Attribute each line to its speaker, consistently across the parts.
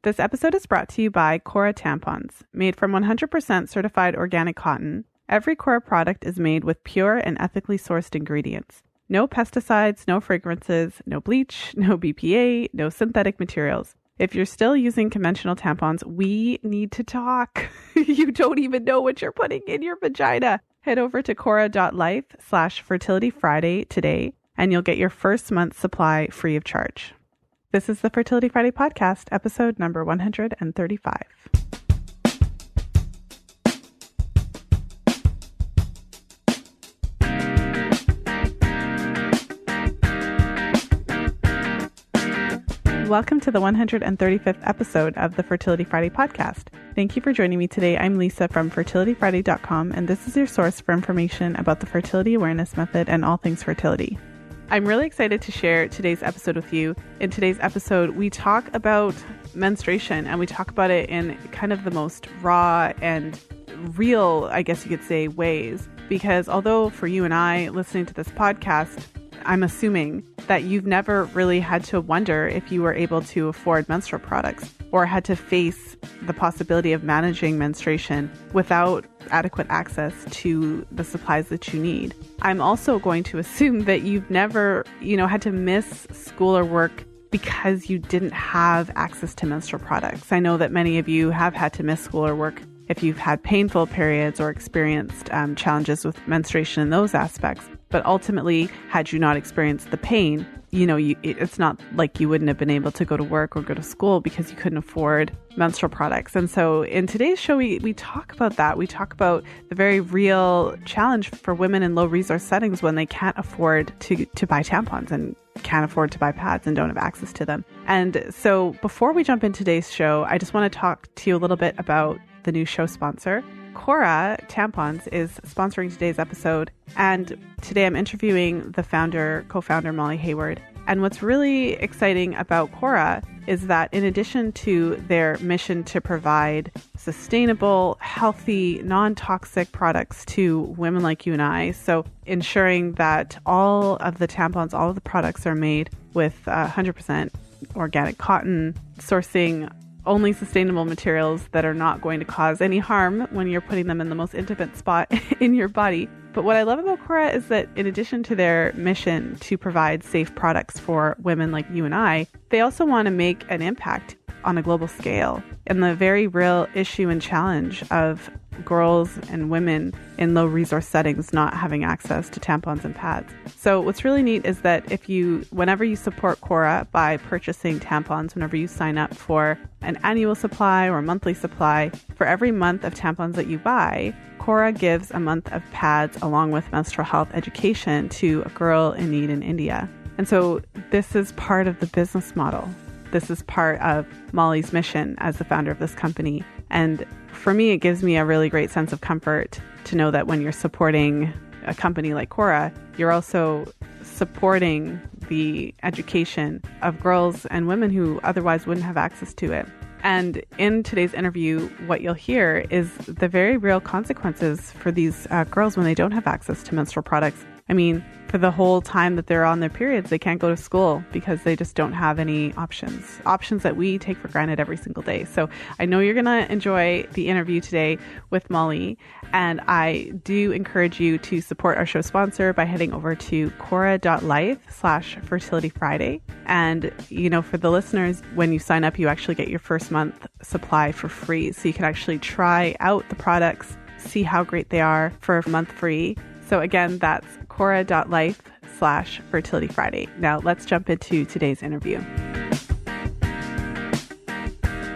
Speaker 1: This episode is brought to you by Cora Tampons. Made from 100% certified organic cotton, every Cora product is made with pure and ethically sourced ingredients. No pesticides, no fragrances, no bleach, no BPA, no synthetic materials. If you're still using conventional tampons, we need to talk. You don't even know what you're putting in your vagina. Head over to Cora.life/fertilityfriday today, and you'll get your first month's supply free of charge. This is the Fertility Friday podcast, episode number 135. Welcome to the 135th episode of the Fertility Friday podcast. Thank you for joining me today. I'm Lisa from fertilityfriday.com, and this is your source for information about the fertility awareness method and all things fertility. I'm really excited to share today's episode with you. In today's episode, we talk about menstruation, and we talk about it in kind of the most raw and real, I guess you could say, ways. Because although for you and I listening to this podcast, I'm assuming that you've never really had to wonder if you were able to afford menstrual products or had to face the possibility of managing menstruation without adequate access to the supplies that you need. I'm also going to assume that you've never, had to miss school or work because you didn't have access to menstrual products. I know that many of you have had to miss school or work if you've had painful periods or experienced challenges with menstruation in those aspects. But ultimately, had you not experienced the pain, it's not like you wouldn't have been able to go to work or go to school because you couldn't afford menstrual products. And so in today's show, we talk about that. We talk about the very real challenge for women in low resource settings when they can't afford to buy tampons and can't afford to buy pads and don't have access to them. And so before we jump into today's show, I just want to talk to you a little bit about the new show sponsor. Cora Tampons is sponsoring today's episode, and today I'm interviewing the co-founder Molly Hayward. And what's really exciting about Korra is that in addition to their mission to provide sustainable, healthy, non-toxic products to women like you and I, so ensuring that all of the tampons, all of the products are made with 100% organic cotton, sourcing only sustainable materials that are not going to cause any harm when you're putting them in the most intimate spot in your body. But what I love about Korra is that in addition to their mission to provide safe products for women like you and I, they also want to make an impact on a global scale in the very real issue and challenge of girls and women in low resource settings not having access to tampons and pads. So what's really neat is that whenever you support Korra by purchasing tampons, whenever you sign up for an annual supply or a monthly supply, for every month of tampons that you buy, Korra gives a month of pads along with menstrual health education to a girl in need in India. And so this is part of the business model. This is part of Molly's mission as the founder of this company. And for me, it gives me a really great sense of comfort to know that when you're supporting a company like Korra, you're also supporting the education of girls and women who otherwise wouldn't have access to it. And in today's interview, what you'll hear is the very real consequences for these girls when they don't have access to menstrual products. I mean, for the whole time that they're on their periods, they can't go to school because they just don't have any options that we take for granted every single day. So I know you're going to enjoy the interview today with Molly, and I do encourage you to support our show sponsor by heading over to Cora.life/fertilityfriday. And, for the listeners, when you sign up, you actually get your first month supply for free. So you can actually try out the products, see how great they are for a month free. So again, that's Cora.life/fertilityfriday. Now let's jump into today's interview.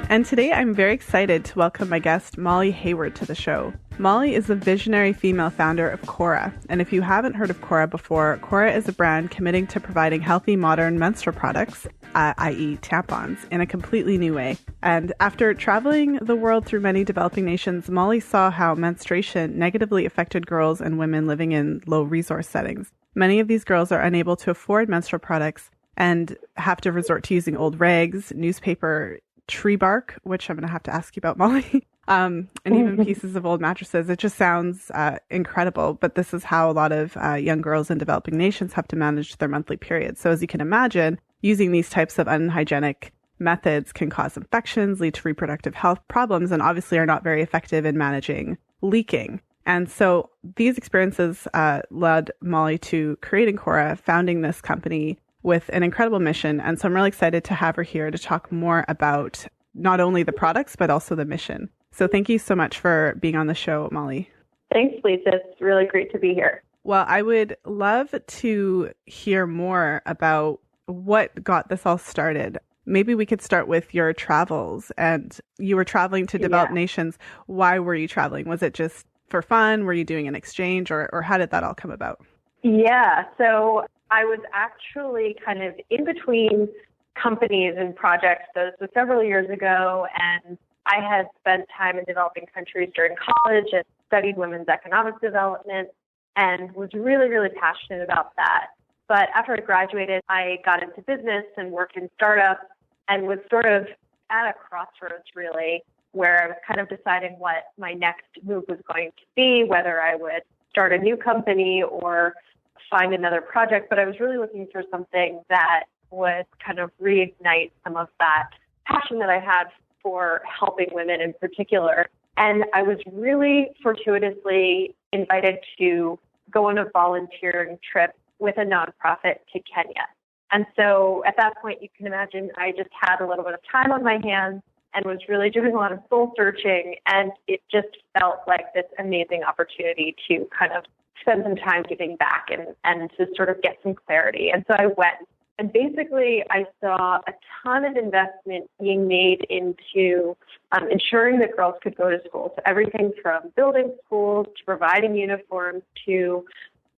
Speaker 1: And today I'm very excited to welcome my guest, Molly Hayward, to the show. Molly is the visionary female founder of Korra. And if you haven't heard of Korra before, Korra is a brand committing to providing healthy, modern menstrual products, i.e. tampons, in a completely new way. And after traveling the world through many developing nations, Molly saw how menstruation negatively affected girls and women living in low resource settings. Many of these girls are unable to afford menstrual products and have to resort to using old rags, newspaper, tree bark, which I'm going to have to ask you about, Molly, and even pieces of old mattresses. It just sounds incredible, but this is how a lot of young girls in developing nations have to manage their monthly periods. So as you can imagine, using these types of unhygienic methods can cause infections, lead to reproductive health problems, and obviously are not very effective in managing leaking. And so these experiences led Molly to creating Cora, founding this company with an incredible mission. And so I'm really excited to have her here to talk more about not only the products, but also the mission. So thank you so much for being on the show, Molly.
Speaker 2: Thanks, Lisa. It's really great to be here.
Speaker 1: Well, I would love to hear more about what got this all started. Maybe we could start with your travels. And you were traveling to developed nations. Why were you traveling? Was it just for fun? Were you doing an exchange, or how did that all come about?
Speaker 2: Yeah, so I was actually kind of in between companies and projects. This was several years ago, and I had spent time in developing countries during college and studied women's economic development and was really, really passionate about that. But after I graduated, I got into business and worked in startups and was sort of at a crossroads, really, where I was kind of deciding what my next move was going to be, whether I would start a new company or find another project. But I was really looking for something that would kind of reignite some of that passion that I had for helping women in particular. And I was really fortuitously invited to go on a volunteering trip with a nonprofit to Kenya. And so at that point, you can imagine I just had a little bit of time on my hands and was really doing a lot of soul searching. And it just felt like this amazing opportunity to kind of spend some time giving back and to sort of get some clarity. And so I went. And basically, I saw a ton of investment being made into ensuring that girls could go to school. So everything from building schools to providing uniforms to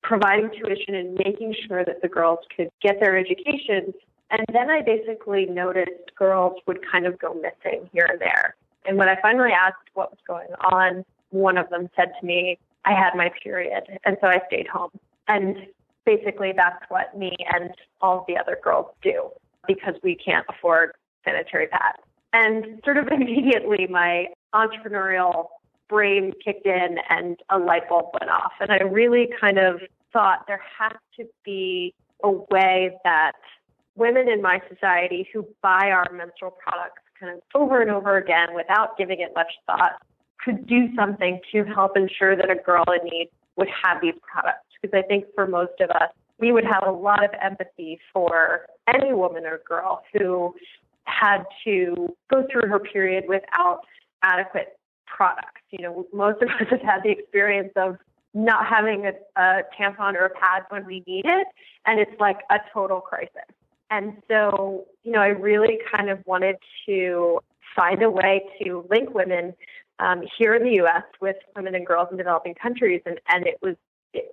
Speaker 2: providing tuition and making sure that the girls could get their education. And then I basically noticed girls would kind of go missing here and there. And when I finally asked what was going on, one of them said to me, I had my period. And so I stayed home. And basically, that's what me and all the other girls do because we can't afford sanitary pads. And sort of immediately, my entrepreneurial brain kicked in and a light bulb went off. And I really kind of thought there has to be a way that women in my society who buy our menstrual products kind of over and over again without giving it much thought could do something to help ensure that a girl in need would have these products. Because I think for most of us, we would have a lot of empathy for any woman or girl who had to go through her period without adequate products. You know, most of us have had the experience of not having a tampon or a pad when we need it, and it's like a total crisis. And so, you know, I really kind of wanted to find a way to link women here in the U.S. with women and girls in developing countries, and it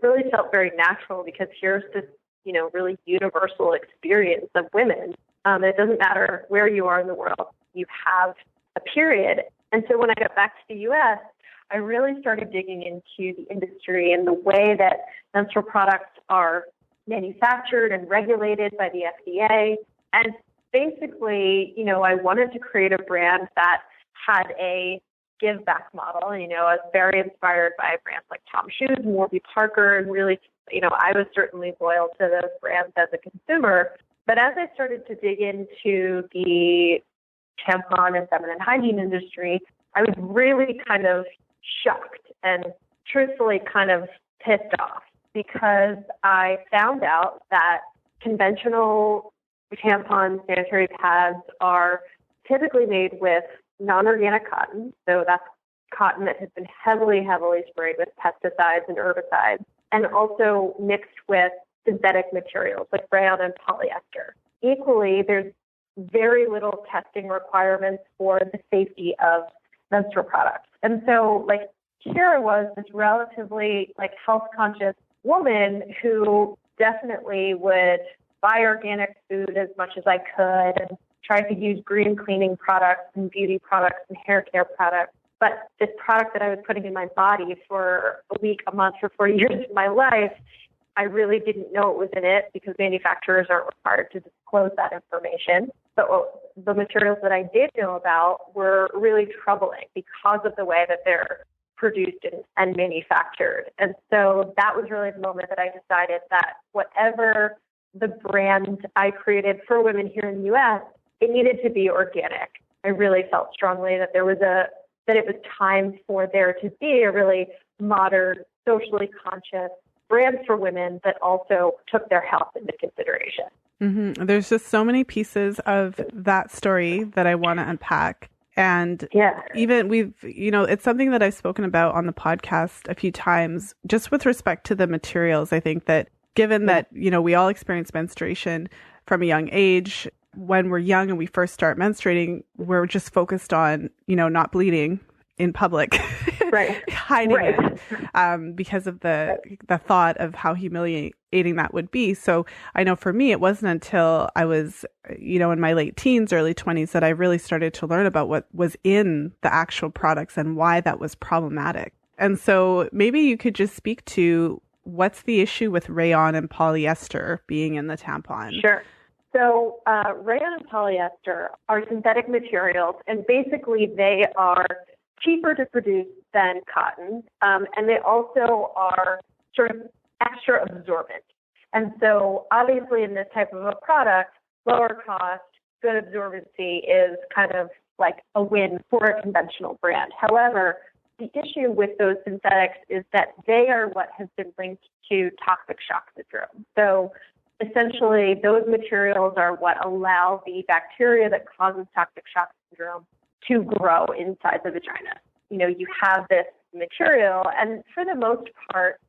Speaker 2: really felt very natural because here's this, you know, really universal experience of women. It doesn't matter where you are in the world, you have a period. And so when I got back to the U.S., I really started digging into the industry and the way that menstrual products are manufactured and regulated by the FDA. And basically, you know, I wanted to create a brand that had a give back model. You know, I was very inspired by brands like Tom Shoes and Warby Parker, and really, you know, I was certainly loyal to those brands as a consumer. But as I started to dig into the tampon and feminine hygiene industry, I was really kind of shocked and truthfully kind of pissed off because I found out that conventional tampons, sanitary pads are typically made with non-organic cotton. So that's cotton that has been heavily, heavily sprayed with pesticides and herbicides, and also mixed with synthetic materials like rayon and polyester. Equally, there's very little testing requirements for the safety of menstrual products. And so, like, here I was, this relatively, like, health-conscious woman who definitely would buy organic food as much as I could and try to use green cleaning products and beauty products and hair care products. But this product that I was putting in my body for a week, a month, for 40 years of my life, I really didn't know it was in it because manufacturers aren't required to disclose that information. But the materials that I did know about were really troubling because of the way that they're produced and manufactured. And so that was really the moment that I decided that whatever the brand I created for women here in the U.S., it needed to be organic. I really felt strongly that that it was time for there to be a really modern, socially conscious brand for women that also took their health into consideration.
Speaker 1: Mm-hmm. There's just so many pieces of that story that I want to unpack. And even it's something that I've spoken about on the podcast a few times, just with respect to the materials. I think that given that, we all experience menstruation from a young age, when we're young and we first start menstruating, we're just focused on, not bleeding in public,
Speaker 2: right.
Speaker 1: hiding it, because of the thought of how humiliating that would be. So I know for me, it wasn't until I was, in my late teens, early 20s, that I really started to learn about what was in the actual products and why that was problematic. And so maybe you could just speak to what's the issue with rayon and polyester being in the tampon?
Speaker 2: Sure. So rayon and polyester are synthetic materials, and basically they are cheaper to produce than cotton, and they also are sort of extra absorbent. And so obviously in this type of a product, lower cost, good absorbency is kind of like a win for a conventional brand. However, the issue with those synthetics is that they are what has been linked to toxic shock syndrome. So essentially, those materials are what allow the bacteria that causes toxic shock syndrome to grow inside the vagina. You have this material, and for the most part,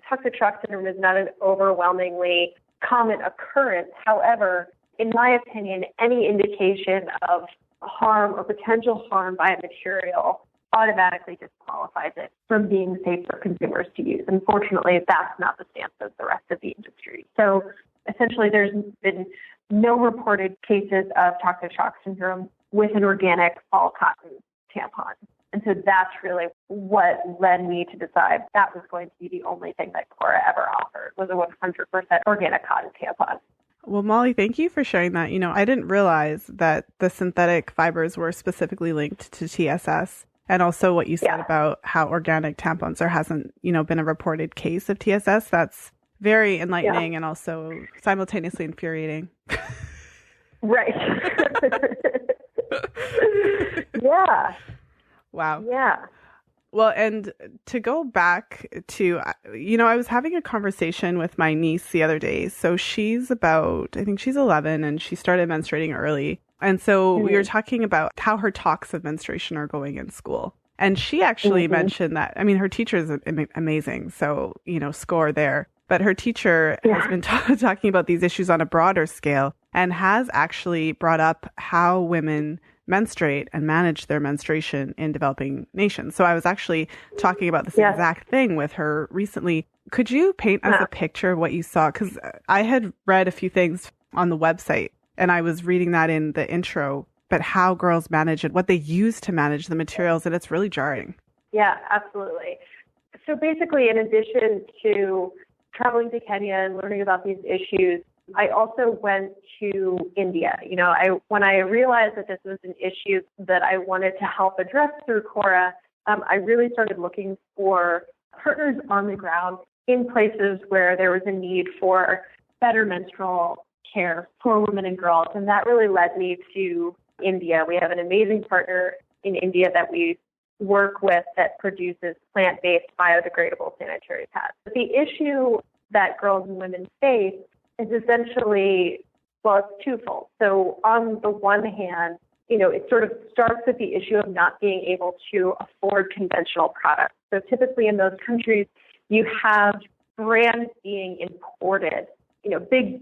Speaker 2: toxic shock syndrome is not an overwhelmingly common occurrence. However, in my opinion, any indication of harm or potential harm by a material automatically disqualifies it from being safe for consumers to use. Unfortunately, that's not the stance of the rest of the industry. So essentially, there's been no reported cases of toxic shock syndrome with an organic all cotton tampon. And so that's really what led me to decide that was going to be the only thing that Cora ever offered, was a 100% organic cotton tampon.
Speaker 1: Well, Molly, thank you for sharing that. I didn't realize that the synthetic fibers were specifically linked to TSS. And also what you said about how organic tampons, there hasn't, been a reported case of TSS. That's very enlightening and also simultaneously infuriating.
Speaker 2: Right. Yeah.
Speaker 1: Wow.
Speaker 2: Yeah.
Speaker 1: Well, and to go back to, I was having a conversation with my niece the other day. So she's I think she's 11, and she started menstruating early. And so we were talking about how her talks of menstruation are going in school. And she actually mentioned that, her teacher is amazing. So, score there. But her teacher has been talking about these issues on a broader scale and has actually brought up how women menstruate and manage their menstruation in developing nations. So I was actually talking about this exact thing with her recently. Could you paint us a picture of what you saw? Because I had read a few things on the website, and I was reading that in the intro, but how girls manage it, what they use to manage the materials, and it's really jarring.
Speaker 2: Yeah, absolutely. So basically, in addition to traveling to Kenya and learning about these issues, I also went to India. When I realized that this was an issue that I wanted to help address through Korra, I really started looking for partners on the ground in places where there was a need for better menstrual care for women and girls. And that really led me to India. We have an amazing partner in India that we work with that produces plant-based biodegradable sanitary pads. The issue that girls and women face is essentially, it's twofold. So on the one hand, it sort of starts with the issue of not being able to afford conventional products. So typically in those countries, you have brands being imported, big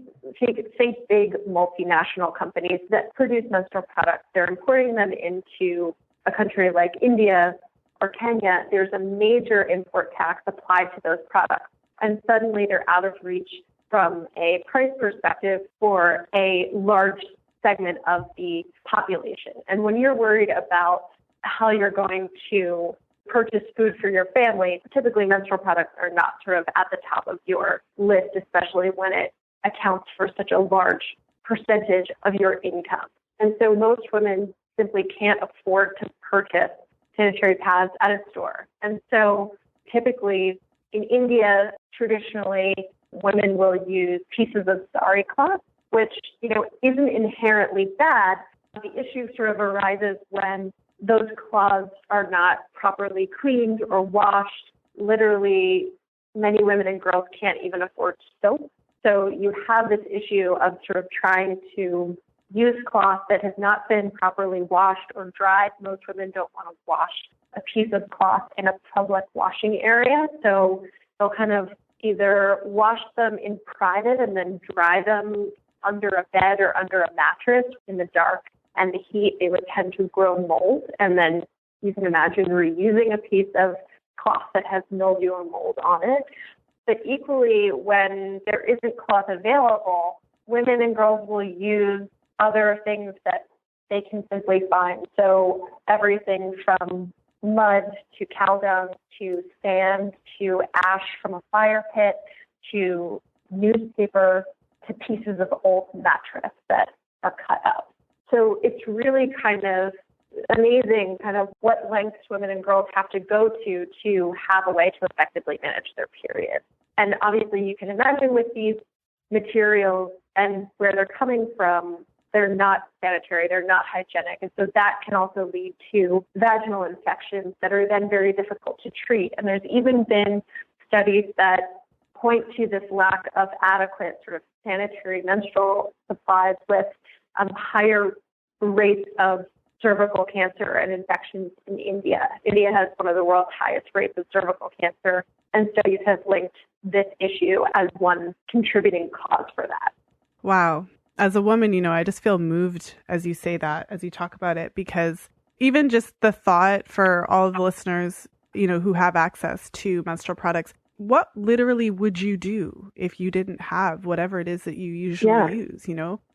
Speaker 2: multinational companies that produce menstrual products. They're importing them into a country like India or Kenya. There's a major import tax applied to those products. And suddenly they're out of reach from a price perspective for a large segment of the population. And when you're worried about how you're going to purchase food for your family, typically menstrual products are not sort of at the top of your list, especially when it accounts for such a large percentage of your income. And so most women simply can't afford to purchase sanitary pads at a store. And so typically in India, traditionally, women will use pieces of sari cloth which, isn't inherently bad. The issue sort of arises when those cloths are not properly cleaned or washed. Literally, many women and girls can't even afford soap. So you have this issue of sort of trying to use cloth that has not been properly washed or dried. Most women don't want to wash a piece of cloth in a public washing area. So they'll kind of either wash them in private and then dry them under a bed or under a mattress in the dark and the heat. They would tend to grow mold. And then you can imagine reusing a piece of cloth that has mildew or mold on it. But equally, when there isn't cloth available, women and girls will use other things that they can simply find. So everything from mud to cow dung to sand to ash from a fire pit to newspaper to pieces of old mattress that are cut up. So it's really kind of amazing kind of what lengths women and girls have to go to have a way to effectively manage their period. And obviously you can imagine with these materials and where they're coming from, they're not sanitary, they're not hygienic. And so that can also lead to vaginal infections that are then very difficult to treat. And there's even been studies that point to this lack of adequate sort of sanitary menstrual supplies with higher rates of cervical cancer and infections in India. India has one of the world's highest rates of cervical cancer, and studies have linked this issue as one contributing cause for that.
Speaker 1: Wow. As a woman, I just feel moved as you say that, as you talk about it, because even just the thought for all of the listeners, who have access to menstrual products, what literally would you do if you didn't have whatever it is that you usually use,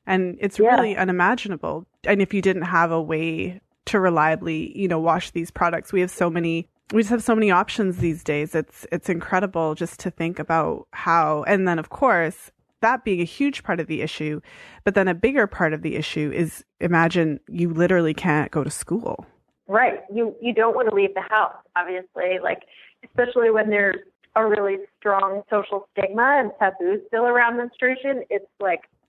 Speaker 1: And it's really unimaginable. And if you didn't have a way to reliably, wash these products, we just have so many options these days. It's incredible just to think about how, and then of course, that being a huge part of the issue, but then a bigger part of the issue is imagine you literally can't go to school.
Speaker 2: Right. You don't want to leave the house, obviously, especially when there's a really strong social stigma and taboo still around menstruation. It's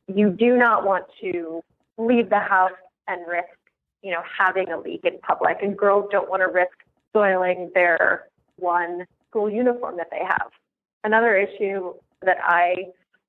Speaker 2: you do not want to leave the house and risk, having a leak in public. And girls don't want to risk soiling their one school uniform that they have. Another issue that I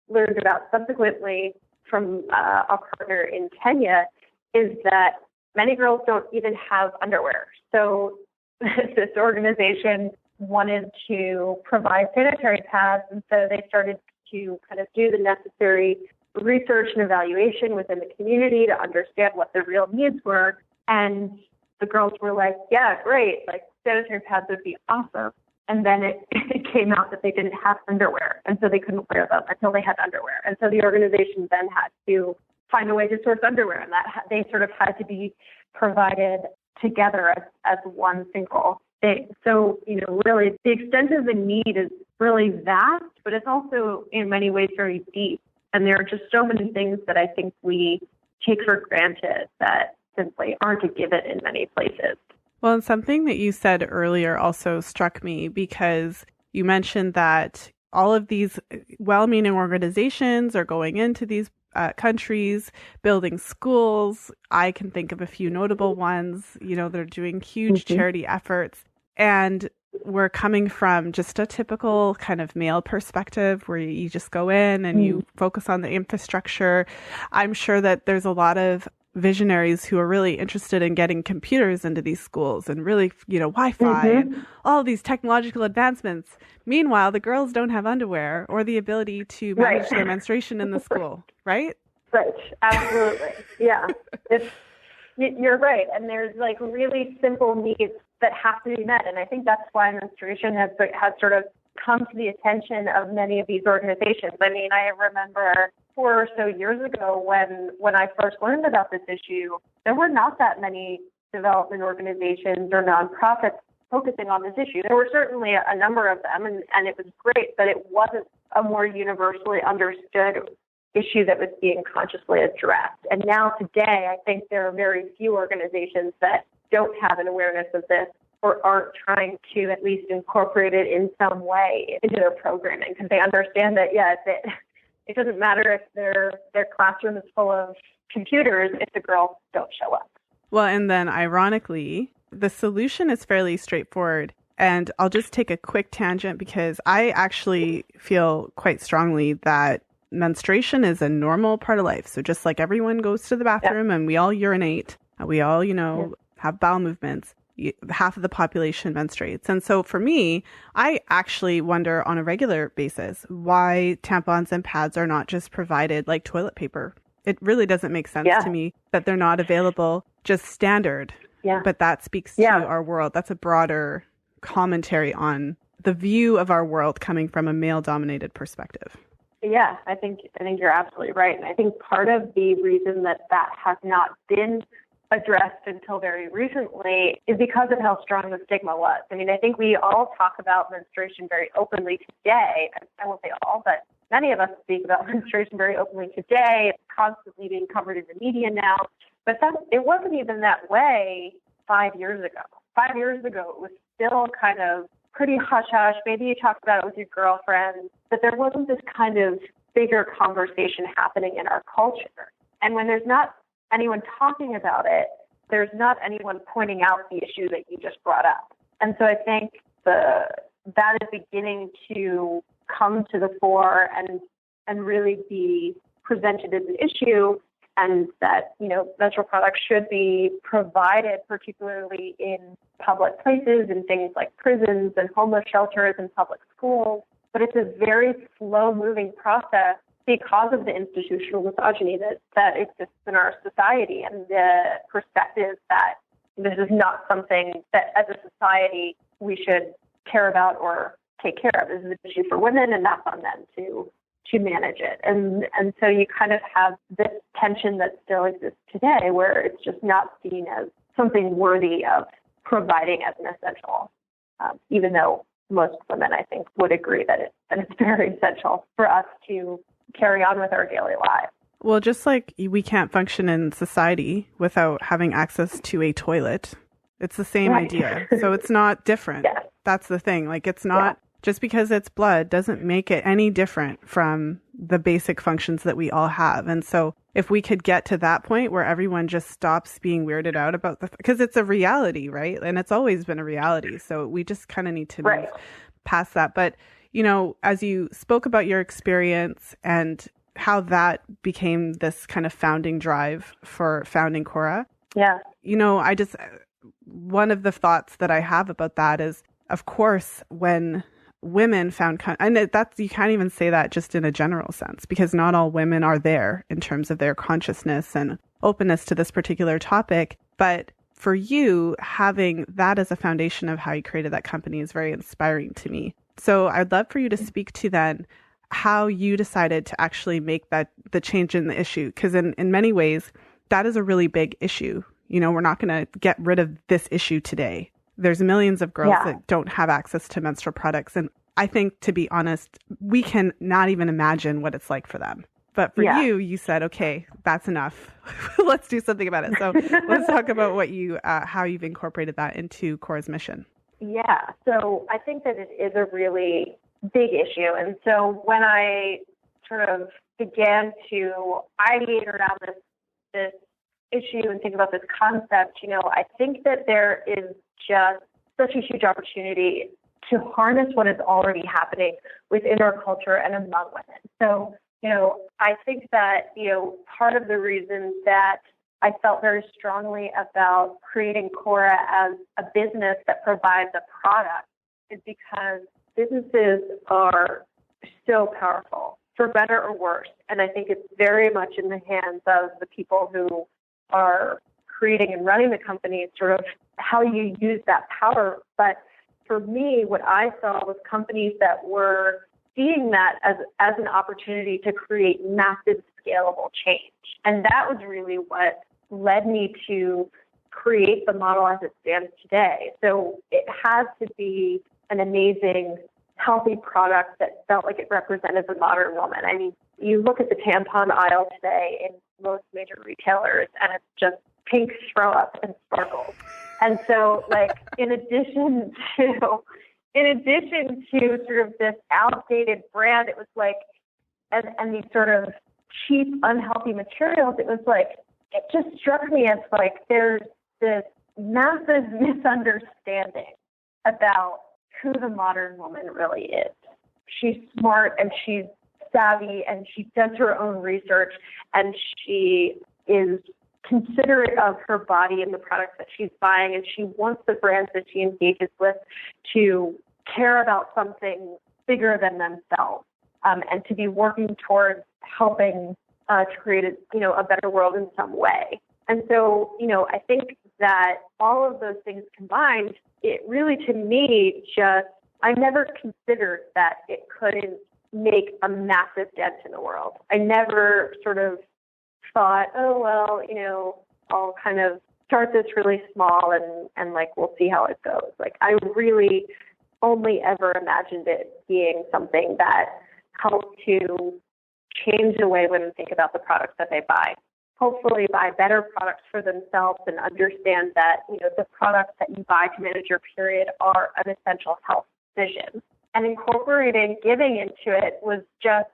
Speaker 2: learned about subsequently from a partner in Kenya is that many girls don't even have underwear. So this organization wanted to provide sanitary pads, and so they started to kind of do the necessary research and evaluation within the community to understand what the real needs were. And the girls were like, yeah, great, sanitary pads would be awesome. And then it came out that they didn't have underwear, and so they couldn't wear them until they had underwear. And so the organization then had to find a way to source underwear, and that they sort of had to be provided together as one single thing. So, really, the extent of the need is really vast, but it's also in many ways very deep. And there are just so many things that I think we take for granted that simply aren't a given in many places.
Speaker 1: Well, and something that you said earlier also struck me because you mentioned that all of these well-meaning organizations are going into these countries, building schools. I can think of a few notable ones. They're doing huge charity efforts. And we're coming from just a typical kind of male perspective where you just go in and you focus on the infrastructure. I'm sure that there's a lot of visionaries who are really interested in getting computers into these schools and really, Wi-Fi and all these technological advancements. Meanwhile, the girls don't have underwear or the ability to manage their menstruation in the school, right?
Speaker 2: Right. Absolutely. Yeah. You're right. And there's really simple needs that have to be met. And I think that's why menstruation has sort of come to the attention of many of these organizations. I mean, I remember 4 or so years ago when I first learned about this issue, there were not that many development organizations or nonprofits focusing on this issue. There were certainly a number of them, and it was great, but it wasn't a more universally understood issue that was being consciously addressed. And now today, I think there are very few organizations that don't have an awareness of this or aren't trying to at least incorporate it in some way into their programming because they understand that, It doesn't matter if their classroom is full of computers if the girls don't show up.
Speaker 1: Well, and then ironically, the solution is fairly straightforward. And I'll just take a quick tangent because I actually feel quite strongly that menstruation is a normal part of life. So just like everyone goes to the bathroom and we all urinate, we all, have bowel movements, half of the population menstruates. And so for me, I actually wonder on a regular basis why tampons and pads are not just provided like toilet paper. It really doesn't make sense to me that they're not available just standard. Yeah. But that speaks to our world. That's a broader commentary on the view of our world coming from a male-dominated perspective.
Speaker 2: Yeah, I think you're absolutely right. And I think part of the reason that has not been addressed until very recently is because of how strong the stigma was. I mean, I think we all talk about menstruation very openly today. I won't say all, but many of us speak about menstruation very openly today. It's constantly being covered in the media now. But it wasn't even that way 5 years ago. 5 years ago, it was still kind of pretty hush-hush. Maybe you talked about it with your girlfriend, but there wasn't this kind of bigger conversation happening in our culture. And when there's not anyone talking about it, there's not anyone pointing out the issue that you just brought up. And so I think that is beginning to come to the fore and really be presented as an issue, and that, menstrual products should be provided, particularly in public places, in things like prisons and homeless shelters and public schools. But it's a very slow-moving process because of the institutional misogyny that exists in our society, and the perspective that this is not something that as a society we should care about or take care of. This is an issue for women, and that's on them to manage it. And so you kind of have this tension that still exists today, where it's just not seen as something worthy of providing as an essential, even though most women, I think, would agree that it's very essential for us to carry on with our daily lives.
Speaker 1: Well, just like we can't function in society without having access to a toilet, it's the same idea. So it's not different. Yes. That's the thing. Like, it's not just because it's blood doesn't make it any different from the basic functions that we all have. And so if we could get to that point where everyone just stops being weirded out about because it's a reality, right? And it's always been a reality. So we just kind of need to move past that. But, as you spoke about your experience and how that became this kind of founding drive for founding Cora. Yeah. One of the thoughts that I have about that is, of course, when women found, and that's, you can't even say that just in a general sense, because not all women are there in terms of their consciousness and openness to this particular topic. But for you, having that as a foundation of how you created that company is very inspiring to me. So I'd love for you to speak to then how you decided to actually make the change in the issue. Because in many ways, that is a really big issue. We're not going to get rid of this issue today. There's millions of girls that don't have access to menstrual products. And I think, to be honest, we can not even imagine what it's like for them. But for you said, okay, that's enough. Let's do something about it. So let's talk about how you've incorporated that into Cora's mission.
Speaker 2: Yeah. So I think that it is a really big issue. And so when I sort of began to ideate around this issue and think about this concept, I think that there is just such a huge opportunity to harness what is already happening within our culture and among women. So, I think that, part of the reason that I felt very strongly about creating Korra as a business that provides a product is because businesses are so powerful, for better or worse. And I think it's very much in the hands of the people who are creating and running the company, sort of how you use that power. But for me, what I saw was companies that were seeing that as an opportunity to create massive scalable change. And that was really what led me to create the model as it stands today. So it has to be an amazing, healthy product that felt like it represented the modern woman. I mean, you look at the tampon aisle today in most major retailers, and it's just pink throw up and sparkles. And so, like, in addition to sort of this outdated brand, it was like and these sort of cheap, unhealthy materials, it was like, it just struck me as like there's this massive misunderstanding about who the modern woman really is. She's smart and she's savvy and she does her own research and she is considerate of her body and the products that she's buying, and she wants the brands that she engages with to care about something bigger than themselves, and to be working towards helping to create a better world in some way. And so, I think that all of those things combined, it really, to me, I never considered that it couldn't make a massive dent in the world. I never sort of thought, oh, well, I'll kind of start this really small and like, we'll see how it goes. Like, I really only ever imagined it being something that helped to change the way women think about the products that they buy. Hopefully buy better products for themselves and understand that, the products that you buy to manage your period are an essential health decision. And incorporating giving into it was just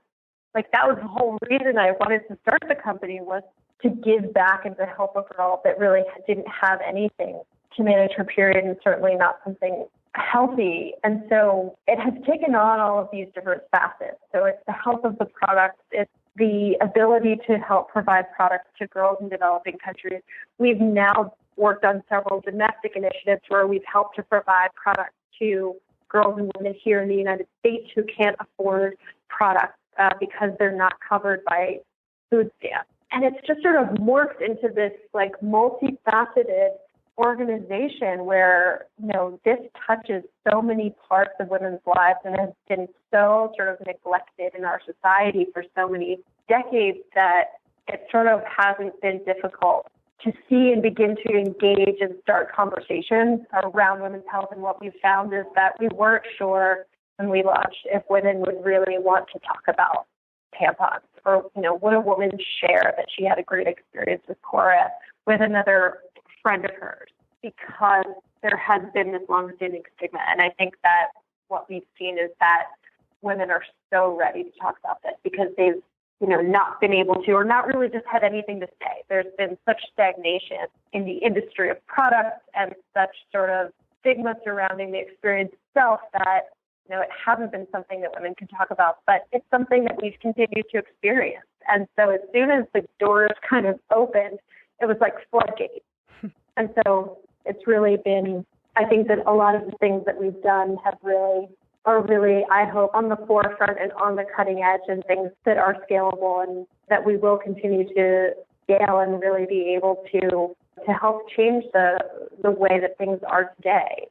Speaker 2: like, that was the whole reason I wanted to start the company, was to give back and to help a girl that really didn't have anything to manage her period, and certainly not something healthy. And so it has taken on all of these different facets. So it's the health of the products, it's the ability to help provide products to girls in developing countries. We've now worked on several domestic initiatives where we've helped to provide products to girls and women here in the United States who can't afford products because they're not covered by food stamps. And it's just sort of morphed into this like multifaceted organization where, this touches so many parts of women's lives and has been so sort of neglected in our society for so many decades that it sort of hasn't been difficult to see and begin to engage and start conversations around women's health. And what we've found is that we weren't sure when we launched if women would really want to talk about tampons, or, would a woman share that she had a great experience with Cora with another friend of hers, because there has been this long-standing stigma. And I think that what we've seen is that women are so ready to talk about this because they've, not been able to, or not really just had anything to say. There's been such stagnation in the industry of products and such sort of stigma surrounding the experience itself that, it hasn't been something that women can talk about, but it's something that we've continued to experience. And so as soon as the doors kind of opened, it was like floodgates. And so it's really been, I think that a lot of the things that we've done are really, I hope, on the forefront and on the cutting edge, and things that are scalable and that we will continue to scale and really be able to help change the way that things are today.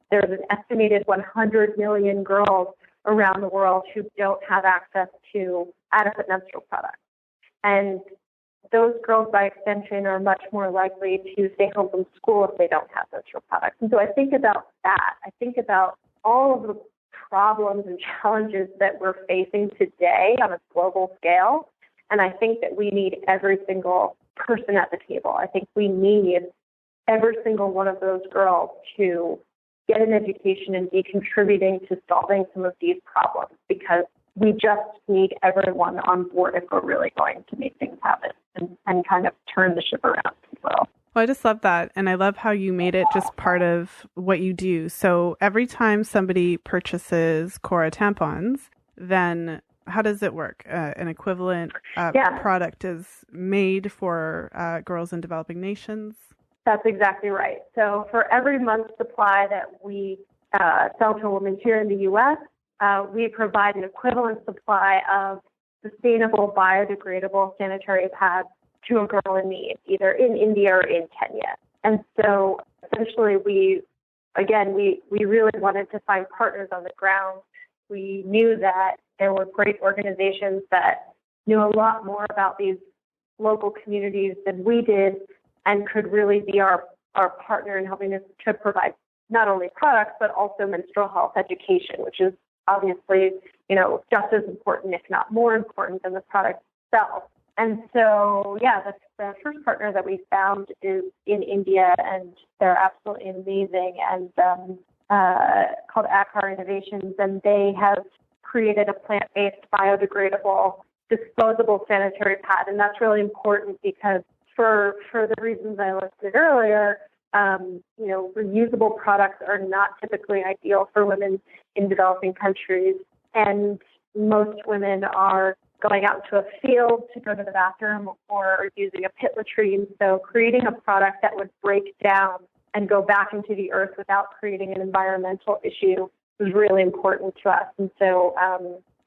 Speaker 2: There's an estimated 100 million girls around the world who don't have access to adequate menstrual products. And those girls, by extension, are much more likely to stay home from school if they don't have menstrual products. And so I think about that. I think about all of the problems and challenges that we're facing today on a global scale. And I think that we need every single person at the table. I think we need every single one of those girls to get an education and be contributing to solving some of these problems, because we just need everyone on board if we're really going to make things happen and kind of turn the ship around as well.
Speaker 1: Well, I just love that. And I love how you made it just part of what you do. So every time somebody purchases Cora tampons, then how does it work? An equivalent product is made for girls in developing nations?
Speaker 2: That's exactly right. So for every month's supply that we sell to a woman here in the U.S., we provide an equivalent supply of sustainable, biodegradable sanitary pads to a girl in need, either in India or in Kenya. And so essentially we really wanted to find partners on the ground. We knew that there were great organizations that knew a lot more about these local communities than we did and could really be our partner in helping us to provide not only products, but also menstrual health education, which is obviously, just as important, if not more important than the product itself. And so, the first partner that we found is in India, and they're absolutely amazing, and called Akar Innovations, and they have created a plant-based, biodegradable, disposable sanitary pad. And that's really important because for the reasons I listed earlier, reusable products are not typically ideal for women in developing countries. And most women are going out to a field to go to the bathroom or using a pit latrine. So creating a product that would break down and go back into the earth without creating an environmental issue is really important to us. And so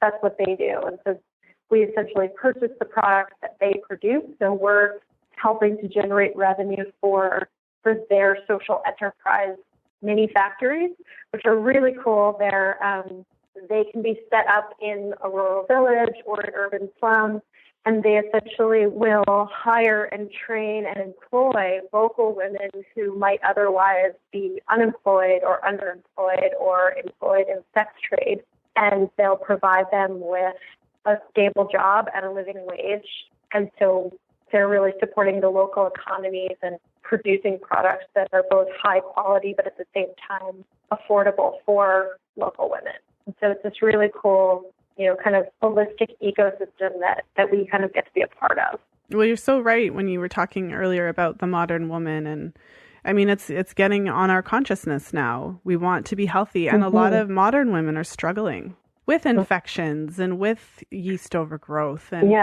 Speaker 2: that's what they do. And so we essentially purchase the products that they produce. So we're helping to generate revenue for their social enterprise mini factories, which are really cool. They can be set up in a rural village or an urban slum, and they essentially will hire and train and employ local women who might otherwise be unemployed or underemployed or employed in sex trade. And they'll provide them with a stable job and a living wage. And so they're really supporting the local economies and producing products that are both high quality, but at the same time affordable for local women. And so it's this really cool, kind of holistic ecosystem that we kind of get to be a part of.
Speaker 1: Well, you're so right when you were talking earlier about the modern woman. And I mean, it's getting on our consciousness now. We want to be healthy. And a lot of modern women are struggling with infections and with yeast overgrowth and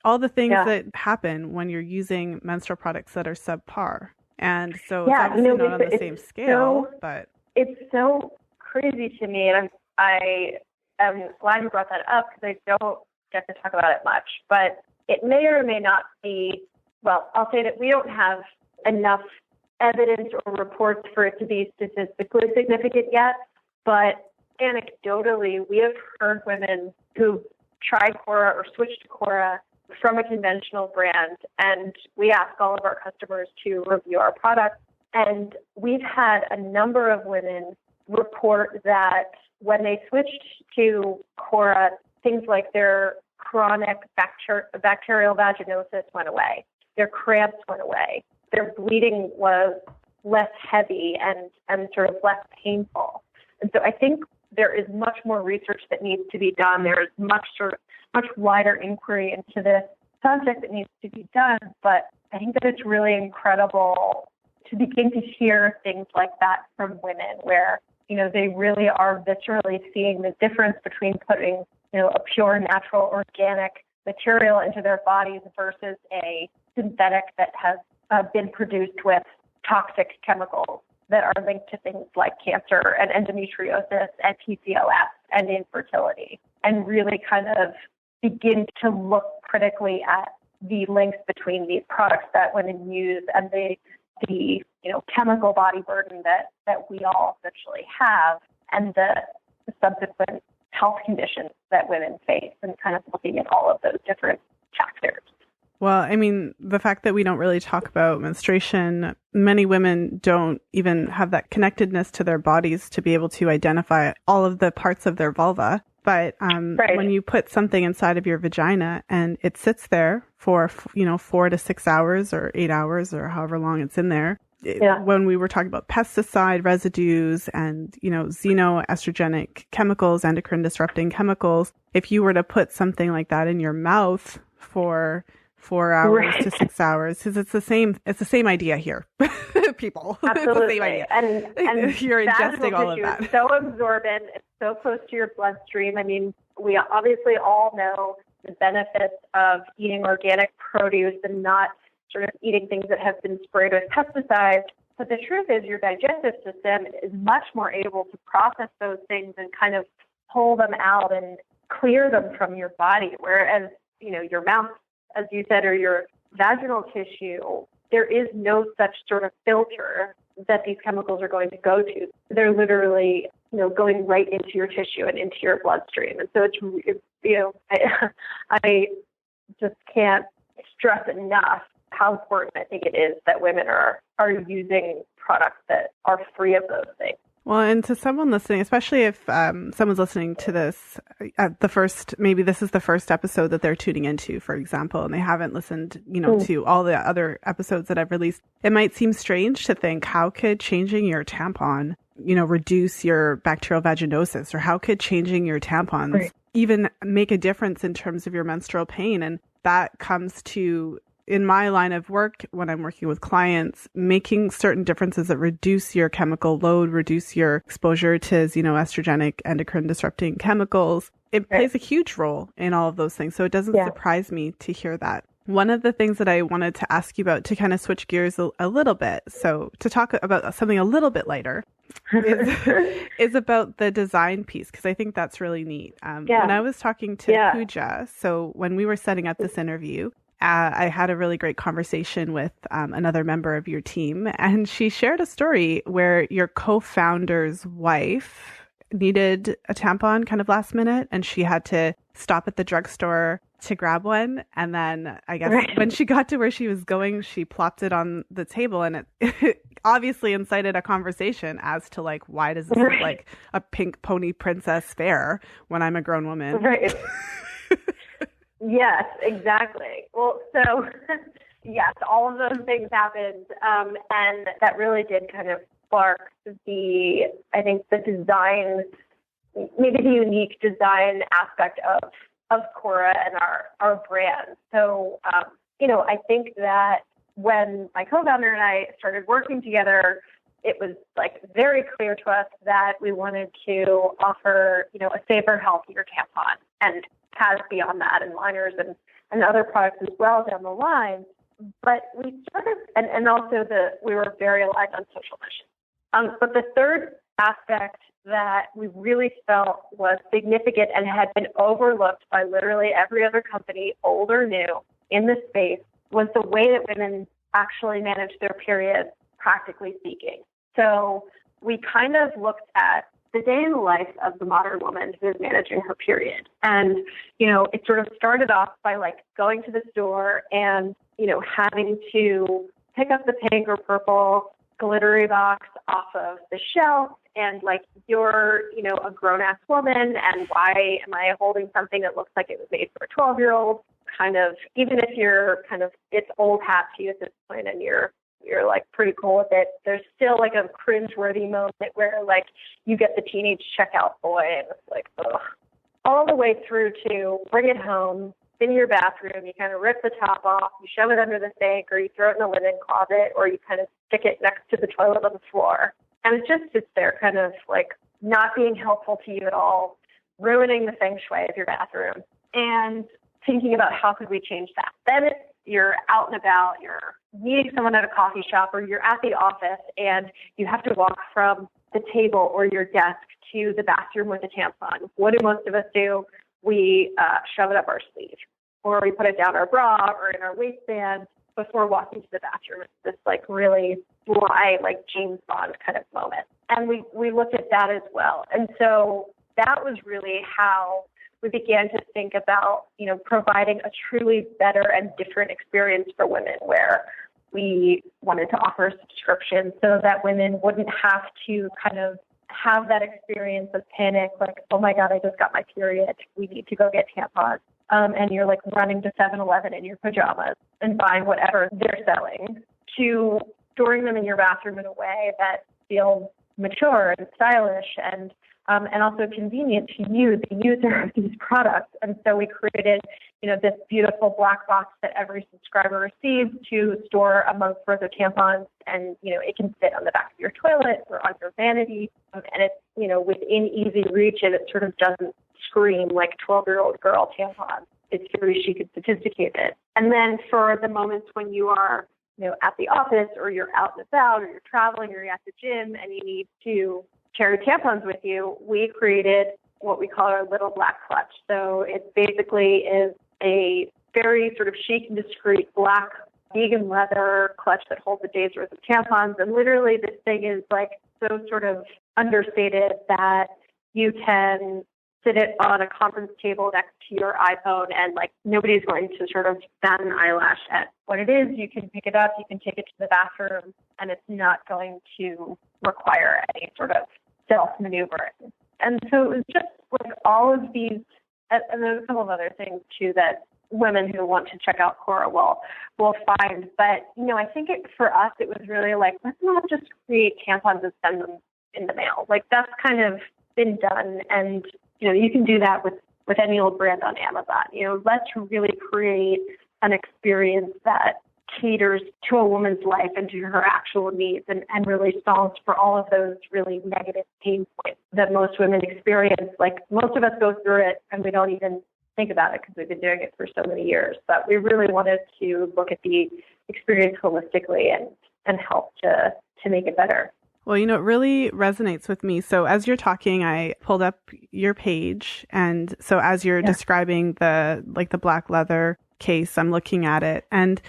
Speaker 1: all the things that happen when you're using menstrual products that are subpar. And so it's obviously not on the same scale, but
Speaker 2: it's so crazy to me. And I am glad you brought that up because I don't get to talk about it much, but it may or may not be, well, I'll say that we don't have enough evidence or reports for it to be statistically significant yet, but anecdotally, we have heard women who tried Cora or switched to Cora from a conventional brand, and we ask all of our customers to review our products, and we've had a number of women report that when they switched to Korra, things like their chronic bacterial vaginosis went away, their cramps went away, their bleeding was less heavy and sort of less painful. And so I think there is much more research that needs to be done. There is much wider inquiry into this subject that needs to be done. But I think that it's really incredible to begin to hear things like that from women where, they really are viscerally seeing the difference between putting, a pure, natural, organic material into their bodies versus a synthetic that has been produced with toxic chemicals that are linked to things like cancer and endometriosis and PCOS and infertility, and really kind of begin to look critically at the links between these products that women use and the chemical body burden that we all essentially have and the subsequent health conditions that women face, and kind of looking at all of those different factors.
Speaker 1: Well, I mean, the fact that we don't really talk about menstruation, many women don't even have that connectedness to their bodies to be able to identify all of the parts of their vulva. But when you put something inside of your vagina and it sits there for, 4 to 6 hours or 8 hours or however long it's in there, when we were talking about pesticide residues and, xenoestrogenic chemicals, endocrine disrupting chemicals, if you were to put something like that in your mouth for 4 hours to 6 hours, because it's the same idea here. People.
Speaker 2: Absolutely.
Speaker 1: It's the same idea.
Speaker 2: And
Speaker 1: you're ingesting all of that.
Speaker 2: It's so absorbent. It's so close to your bloodstream. I mean, we obviously all know the benefits of eating organic produce and not sort of eating things that have been sprayed with pesticides. But the truth is your digestive system is much more able to process those things and kind of pull them out and clear them from your body. Whereas, your mouth, as you said, or your vaginal tissue, there is no such sort of filter that these chemicals are going to go to. They're literally, going right into your tissue and into your bloodstream. And so it's I just can't stress enough how important I think it is that women are using products that are free of those things.
Speaker 1: Well, and to someone listening, especially if someone's listening to this at maybe this is the first episode that they're tuning into, for example, and they haven't listened, to all the other episodes that I've released, it might seem strange to think, how could changing your tampon reduce your bacterial vaginosis, or how could changing your tampons even make a difference in terms of your menstrual pain? And that comes to, in my line of work, when I'm working with clients, making certain differences that reduce your chemical load, reduce your exposure to xenoestrogenic endocrine disrupting chemicals. It plays a huge role in all of those things. So it doesn't surprise me to hear that. One of the things that I wanted to ask you about, to kind of switch gears a little bit, so to talk about something a little bit lighter, is about the design piece, because I think that's really neat. When I was talking to Pooja, so when we were setting up this interview, I had a really great conversation with another member of your team, and she shared a story where your co-founder's wife needed a tampon kind of last minute, and she had to stop at the drugstore to grab one. And then I guess when she got to where she was going, she plopped it on the table, and it obviously incited a conversation as to like, why does this look like a pink pony princess fair when I'm a grown woman?
Speaker 2: Right. Yes, exactly. Well, so yes, all of those things happened. And that really did kind of spark the design, maybe the unique design aspect of Cora and our brand. So, I think that when my co-founder and I started working together, it was like very clear to us that we wanted to offer, a safer, healthier tampon, and paths beyond that, and liners and other products as well down the line. But we started, and also we were very aligned on social issues. But the third aspect that we really felt was significant and had been overlooked by literally every other company, old or new, in this space, was the way that women actually manage their periods, practically speaking. So we kind of looked at the day in the life of the modern woman who is managing her period. And, it sort of started off by like going to the store and, having to pick up the pink or purple glittery box off of the shelf, and like, you're, a grown-ass woman, and why am I holding something that looks like it was made for a 12-year-old? Kind of, even if you're kind of, it's old hat to you at this point, and you're like pretty cool with it, there's still like a cringeworthy moment where like you get the teenage checkout boy, and it's like, ugh. All the way through to bring it home, in your bathroom, you kind of rip the top off, you shove it under the sink, or you throw it in the linen closet, or you kind of stick it next to the toilet on the floor. And it just sits there kind of like not being helpful to you at all, ruining the feng shui of your bathroom, and thinking about how could we change that. Then you're out and about, you're meeting someone at a coffee shop, or you're at the office, and you have to walk from the table or your desk to the bathroom with a tampon. What do most of us do? We shove it up our sleeve, or we put it down our bra or in our waistband before walking to the bathroom. It's this like really sly, like James Bond kind of moment. And we looked at that as well. And so that was really how we began to think about, providing a truly better and different experience for women, where we wanted to offer a subscription so that women wouldn't have to kind of have that experience of panic, like, oh my God, I just got my period, we need to go get tampons. And you're like running to 7-Eleven in your pajamas and buying whatever they're selling, to storing them in your bathroom in a way that feels mature and stylish and also convenient to you, the user of these products. And so we created, this beautiful black box that every subscriber receives to store amongst further tampons. And, it can fit on the back of your toilet or on your vanity. And it's, within easy reach, and it sort of doesn't scream like 12-year-old girl tampons. It's very chic and sophisticated. And then for the moments when you are, at the office, or you're out and about, or you're traveling, or you're at the gym, and you need to carry tampons with you, we created what we call our little black clutch. So it basically is a very sort of chic and discreet black vegan leather clutch that holds a day's worth of tampons. And literally this thing is like so sort of understated that you can sit it on a conference table next to your iPhone, and like nobody's going to sort of bat an eyelash at what it is. You can pick it up, you can take it to the bathroom, and it's not going to require any sort of self-maneuvering. And so it was just like all of these, and there's a couple of other things too that women who want to check out Cora will find. But, I think for us, it was really like, let's not just create tampons and send them in the mail. Like that's kind of been done. And, you can do that with any old brand on Amazon. Let's really create an experience that caters to a woman's life and to her actual needs and really solves for all of those really negative pain points that most women experience. Like most of us go through it and we don't even think about it because we've been doing it for so many years. But we really wanted to look at the experience holistically and help to make it better.
Speaker 1: Well, it really resonates with me. So as you're talking, I pulled up your page. And so as you're describing the black leather case, I'm looking at it and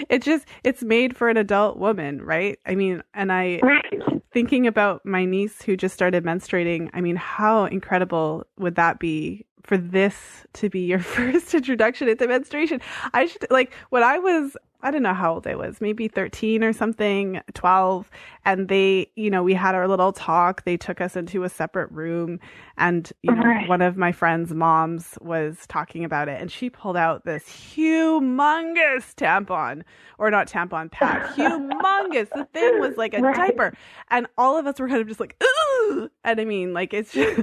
Speaker 1: it's made for an adult woman, right? I mean, and thinking about my niece who just started menstruating, I mean, how incredible would that be for this to be your first introduction into menstruation? When I don't know how old I was, maybe 13 or something, 12. And they, we had our little talk. They took us into a separate room and, one of my friend's moms was talking about it and she pulled out this humongous tampon pad, humongous. The thing was like a diaper and all of us were kind of just like, ooh. And I mean, it's just,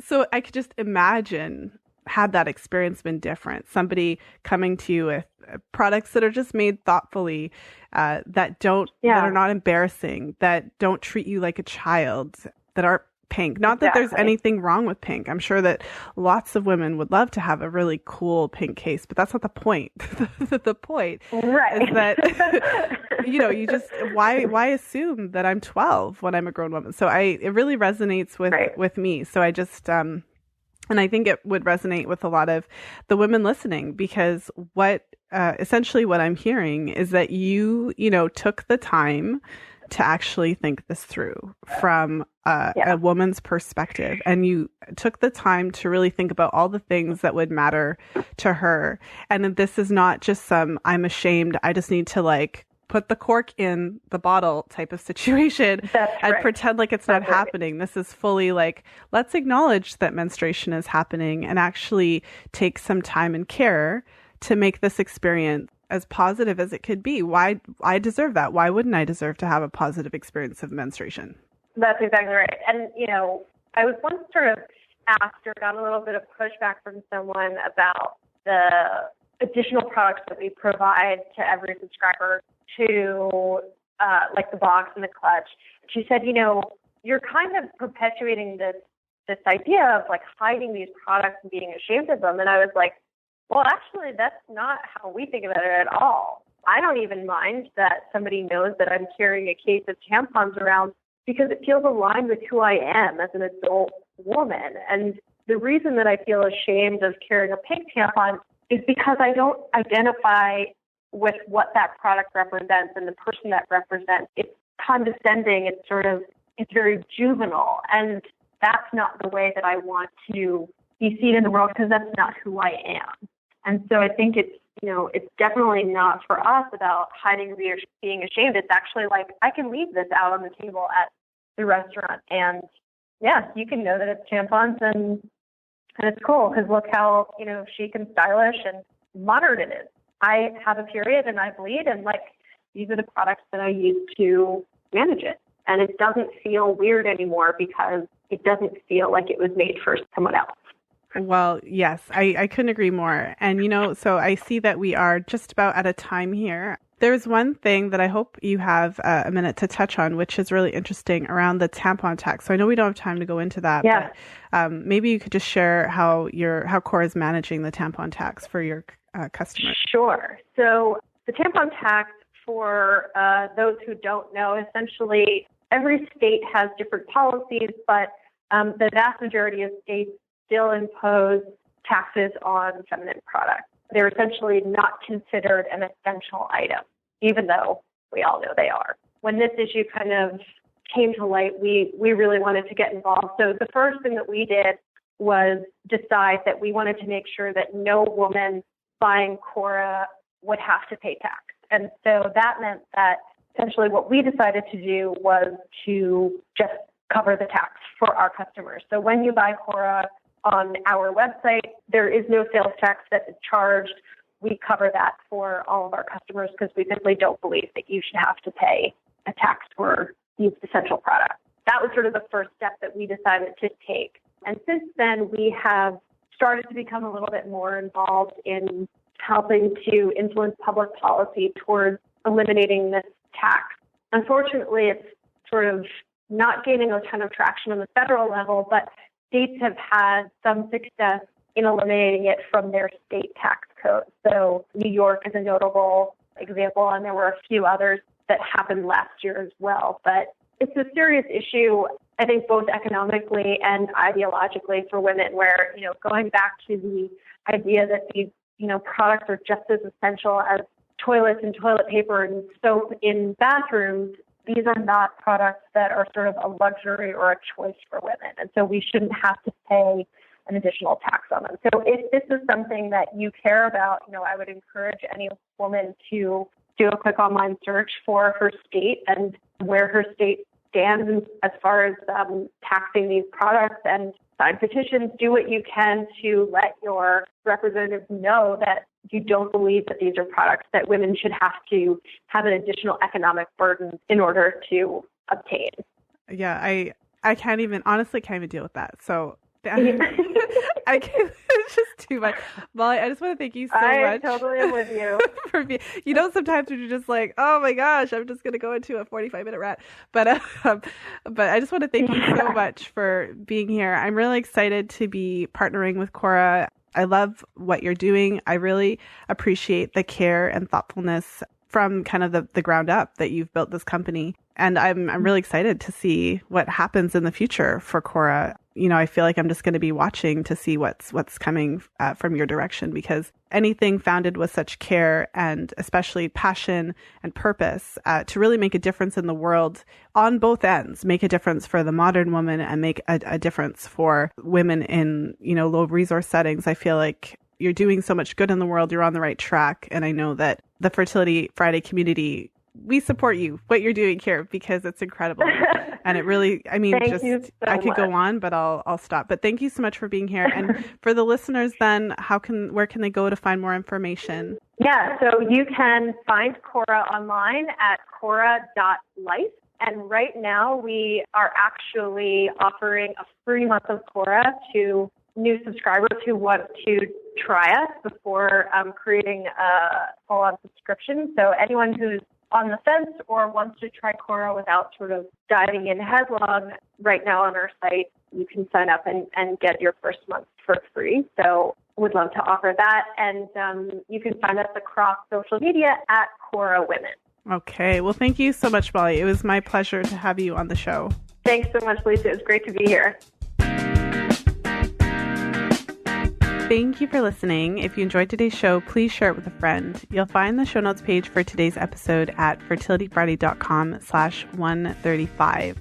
Speaker 1: so I could just imagine had that experience been different, somebody coming to you with products that are just made thoughtfully, that are not embarrassing, that don't treat you like a child, that aren't pink. Not that there's anything wrong with pink. I'm sure that lots of women would love to have a really cool pink case, but that's not the point. The point is that, you just, why assume that I'm 12 when I'm a grown woman? So it really resonates with me. So I just, and I think it would resonate with a lot of the women listening because essentially what I'm hearing is that you took the time to actually think this through from a woman's perspective. And you took the time to really think about all the things that would matter to her. And this is not just I'm ashamed, I just need to put the cork in the bottle type of situation and pretend like it's not happening. This is fully let's acknowledge that menstruation is happening and actually take some time and care to make this experience as positive as it could be. Why I deserve that. Why wouldn't I deserve to have a positive experience of menstruation?
Speaker 2: That's exactly right. And, I was once sort of asked or got a little bit of pushback from someone about the additional products that we provide to every subscriber to the box and the clutch. She said, you're kind of perpetuating this idea of hiding these products and being ashamed of them. And I was like, well, actually, that's not how we think about it at all. I don't even mind that somebody knows that I'm carrying a case of tampons around because it feels aligned with who I am as an adult woman. And the reason that I feel ashamed of carrying a pink tampon is because I don't identify with what that product represents and the person that represents. It's condescending. It's very juvenile. And that's not the way that I want to be seen in the world because that's not who I am. And so I think it's definitely not for us about hiding or being ashamed. It's actually I can leave this out on the table at the restaurant and you can know that it's tampons and it's cool because look how, chic and stylish and modern it is. I have a period and I bleed and these are the products that I use to manage it. And it doesn't feel weird anymore because it doesn't feel like it was made for someone else.
Speaker 1: Well, yes, I couldn't agree more. And, so I see that we are just about at a time here. There's one thing that I hope you have a minute to touch on, which is really interesting around the tampon tax. So I know we don't have time to go into that, but maybe you could just share how Cora is managing the tampon tax for your customers.
Speaker 2: Sure. So the tampon tax, for those who don't know, essentially every state has different policies, but the vast majority of states still impose taxes on feminine products. They're essentially not considered an essential item, even though we all know they are. When this issue kind of came to light, we really wanted to get involved. So the first thing that we did was decide that we wanted to make sure that no woman buying Korra would have to pay tax. And so that meant that essentially what we decided to do was to just cover the tax for our customers. So when you buy Korra on our website, there is no sales tax that is charged. We cover that for all of our customers because we simply don't believe that you should have to pay a tax for these essential products. that we decided to take. And since then, we have started to become a little bit more involved in helping to influence public policy towards eliminating this tax. Unfortunately, it's sort of not gaining a ton of traction on the federal level, but states have had some success in eliminating it from their state tax code. So New York is a notable example, and there were a few others that happened last year as well. But it's a serious issue, I think, both economically and ideologically for women, where, going back to the idea that these, products are just as essential as toilets and toilet paper and soap in bathrooms. These are not products that are sort of a luxury or a choice for women. And so we shouldn't have to pay an additional tax on them. So if this is something that you care about, I would encourage any woman to do a quick online search for her state and where her state stands as far as taxing these products, and sign petitions. Do what you can to let your representatives know that you don't believe that these are products that women should have to have an additional economic burden in order to obtain.
Speaker 1: Yeah, I can't even deal with that. So I can't, it's just too much. Molly, I just want to thank you so much.
Speaker 2: I totally am with you.
Speaker 1: For being, sometimes you're just like, oh my gosh, I'm just going to go into a 45-minute rant. But I just want to thank you so much for being here. I'm really excited to be partnering with Cora. I love what you're doing. I really appreciate the care and thoughtfulness from kind of the ground up that you've built this company. And I'm really excited to see what happens in the future for Korra. I feel like I'm just going to be watching to see what's coming from your direction, because anything founded with such care and especially passion and purpose to really make a difference in the world on both ends, make a difference for the modern woman and make a difference for women in, low resource settings. I feel like you're doing so much good in the world. You're on the right track. And I know that the Fertility Friday community, we support you, what you're doing here, because it's incredible. And it really, I could go on, but I'll stop. But thank you so much for being here. And for the listeners then, where can they go to find more information?
Speaker 2: Yeah, so you can find Cora online at cora.life. And right now we are actually offering a free month of Cora to new subscribers who want to try us before creating a full-on subscription. So anyone who's on the fence or wants to try Korra without sort of diving in headlong, right now on our site, you can sign up and get your first month for free. So would love to offer that. And you can find us across social media at Korra Women.
Speaker 1: Okay. Well, thank you so much, Molly. It was my pleasure to have you on the show.
Speaker 2: Thanks so much, Lisa. It was great to be here.
Speaker 1: Thank you for listening. If you enjoyed today's show, please share it with a friend. You'll find the show notes page for today's episode at fertilityfriday.com/135.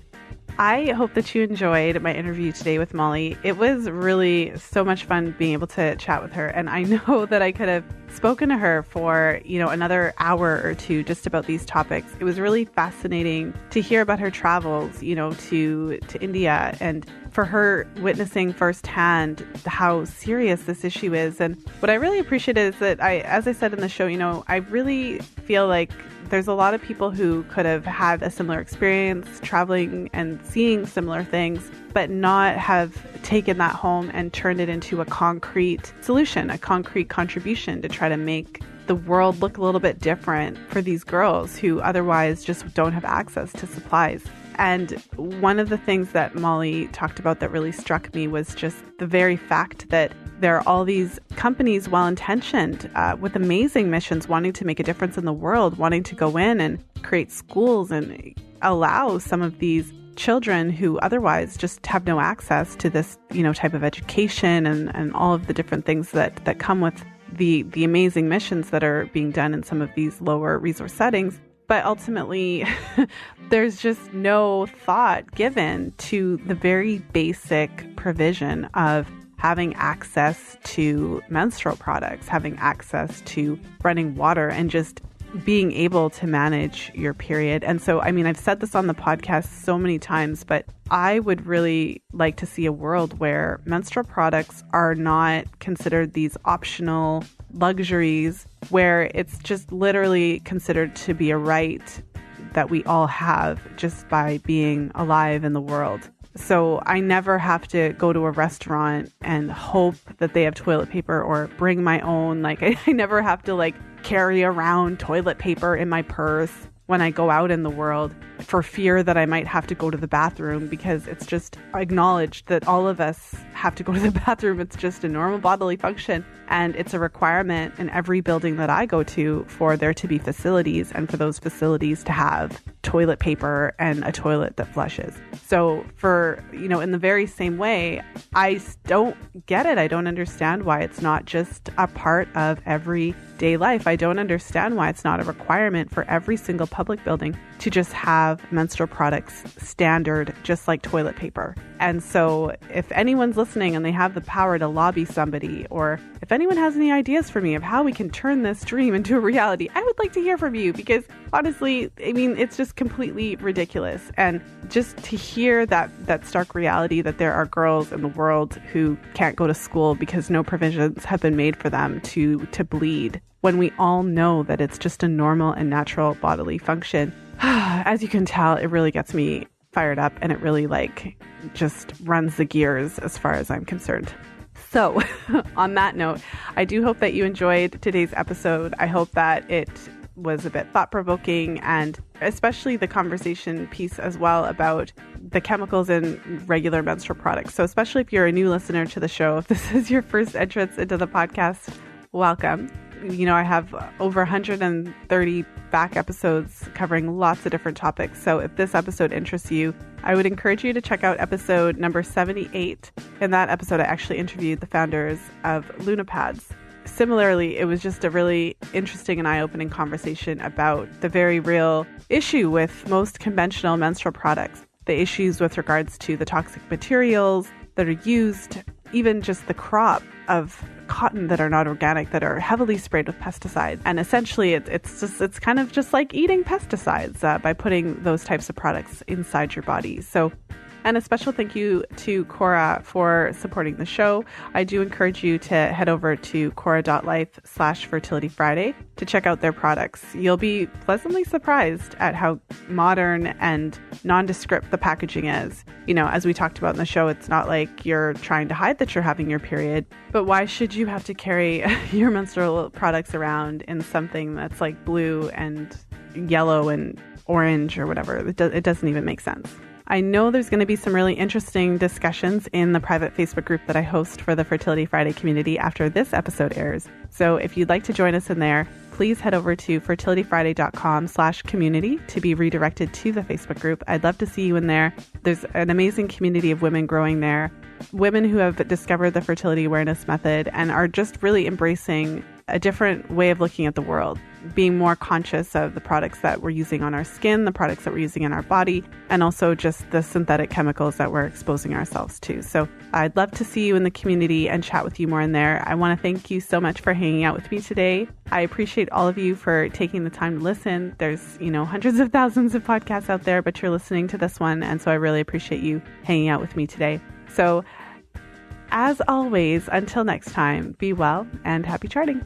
Speaker 1: I hope that you enjoyed my interview today with Molly. It was really so much fun being able to chat with her. And I know that I could have spoken to her for, another hour or two just about these topics. It was really fascinating to hear about her travels, to India, and for her witnessing firsthand how serious this issue is. And what I really appreciate is that as I said in the show, I really feel like there's a lot of people who could have had a similar experience traveling and seeing similar things, but not have taken that home and turned it into a concrete solution, a concrete contribution to try to make the world look a little bit different for these girls who otherwise just don't have access to supplies. And one of the things that Molly talked about that really struck me was just the very fact that there are all these companies, well-intentioned, with amazing missions, wanting to make a difference in the world, wanting to go in and create schools and allow some of these children who otherwise just have no access to this, type of education and all of the different things that come with the amazing missions that are being done in some of these lower resource settings. But ultimately, there's just no thought given to the very basic provision of having access to menstrual products, having access to running water, and just being able to manage your period. And so, I've said this on the podcast so many times, but I would really like to see a world where menstrual products are not considered these optional luxuries, where it's just literally considered to be a right that we all have just by being alive in the world. So I never have to go to a restaurant and hope that they have toilet paper or bring my own. Like I never have to like carry around toilet paper in my purse when I go out in the world for fear that I might have to go to the bathroom, because it's just acknowledged that all of us have to go to the bathroom. It's just a normal bodily function, and it's a requirement in every building that I go to for there to be facilities and for those facilities to have toilet paper and a toilet that flushes. So for, in the very same way, I don't get it. I don't understand why it's not just a part of everyday life. I don't understand why it's not a requirement for every single public building to just have menstrual products standard, just like toilet paper. And so if anyone's listening and they have the power to lobby somebody, or if anyone has any ideas for me of how we can turn this dream into a reality, I would like to hear from you, because honestly, it's just completely ridiculous. And just to hear that stark reality that there are girls in the world who can't go to school because no provisions have been made for them to bleed, when we all know that it's just a normal and natural bodily function. As you can tell, it really gets me fired up, and it really just runs the gears as far as I'm concerned. So on that note, I do hope that you enjoyed today's episode. I hope that it was a bit thought-provoking, and especially the conversation piece as well about the chemicals in regular menstrual products. So especially if you're a new listener to the show, if this is your first entrance into the podcast, welcome. I have over 130 back episodes covering lots of different topics. So if this episode interests you, I would encourage you to check out episode number 78. In that episode, I actually interviewed the founders of LunaPads. Similarly, it was just a really interesting and eye-opening conversation about the very real issue with most conventional menstrual products, the issues with regards to the toxic materials that are used, even just the crop of cotton that are not organic, that are heavily sprayed with pesticides. And essentially it's kind of just like eating pesticides by putting those types of products inside your body. So, and a special thank you to Cora for supporting the show. I do encourage you to head over to Cora.life/Fertility to check out their products. You'll be pleasantly surprised at how modern and nondescript the packaging is. As we talked about in the show, it's not like you're trying to hide that you're having your period, but why should you have to carry your menstrual products around in something that's like blue and yellow and orange or whatever? It doesn't even make sense. I know there's going to be some really interesting discussions in the private Facebook group that I host for the Fertility Friday community after this episode airs. So if you'd like to join us in there, please head over to fertilityfriday.com/community to be redirected to the Facebook group. I'd love to see you in there. There's an amazing community of women growing there, women who have discovered the fertility awareness method and are just really embracing a different way of looking at the world, being more conscious of the products that we're using on our skin, the products that we're using in our body, and also just the synthetic chemicals that we're exposing ourselves to. So I'd love to see you in the community and chat with you more in there. I want to thank you so much for hanging out with me today. I appreciate all of you for taking the time to listen. There's, hundreds of thousands of podcasts out there, but you're listening to this one. And so I really appreciate you hanging out with me today. So as always, until next time, be well and happy charting.